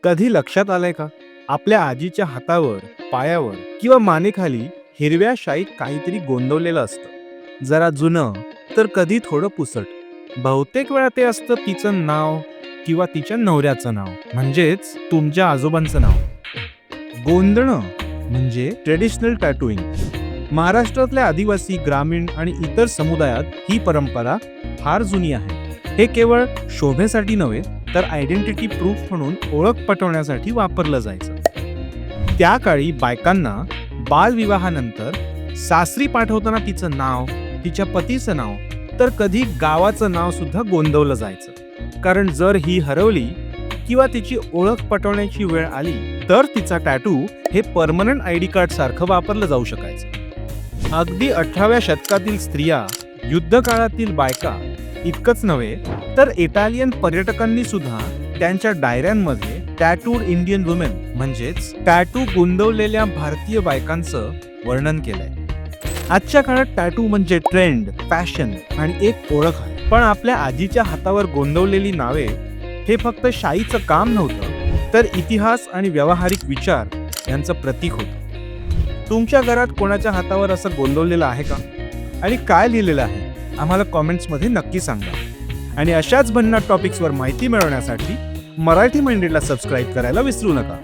कधी लक्षात आलंय का? आपल्या आजीच्या हातावर, पायावर किंवा मानेखाली हिरव्या शाईत काहीतरी गोंदवलेलं असतं. जरा जुनं तर कधी थोडं पुसट. बहुतेक वेळा ते असतं तिचं नाव किंवा तिच्या नवऱ्याचं नाव, म्हणजेच तुमच्या आजोबांचं नाव. गोंदणं म्हणजे ट्रेडिशनल टॅटूइंग. महाराष्ट्रातल्या आदिवासी, ग्रामीण आणि इतर समुदायात ही परंपरा फार जुनी आहे. हे केवळ शोभेसाठी नव्हे तर आयडेंटिटी प्रूफ म्हणून ओळख पटवण्यासाठी वापरलं जायचं. त्या काळी बायकांना बालविवाहानंतर सासरी पाठवताना तिचं नाव, तिच्या पतीचं नाव, तर कधी गावाचं नाव सुद्धा गोंदवलं जायचं. कारण जर ही हरवली किंवा तिची ओळख पटवण्याची वेळ आली तर तिचा टॅटू हे परमनंट आयडी कार्ड सारखं वापरलं जाऊ शकायचं. अगदी 18व्या शतकातील स्त्रिया, युद्ध काळातील बायका इतकंच नव्हे तर इटालियन पर्यटकांनी सुद्धा त्यांच्या डायऱ्यांमध्ये टॅटूड इंडियन वुमेन म्हणजेच टॅटू गोंदवलेल्या भारतीय बायकांचं वर्णन केलंय. आजच्या काळात टॅटू म्हणजे ट्रेंड, फॅशन आणि एक ओळख आहे. पण आपल्या आजीच्या हातावर गोंदवलेली नावे हे फक्त शाईचं काम नव्हतं, तर इतिहास आणि व्यावहारिक विचार यांचं प्रतीक होतं. तुमच्या घरात कोणाच्या हातावर असं गोंदवलेलं आहे का? आणि काय लिहिलेलं आहे? आम्हाला कॉमेंट्समध्ये नक्की सांगा. आणि अशाच भन्नाट टॉपिक्सवर माहिती मिळवण्यासाठी मराठी माइंडेडला सबस्क्राईब करायला विसरू नका.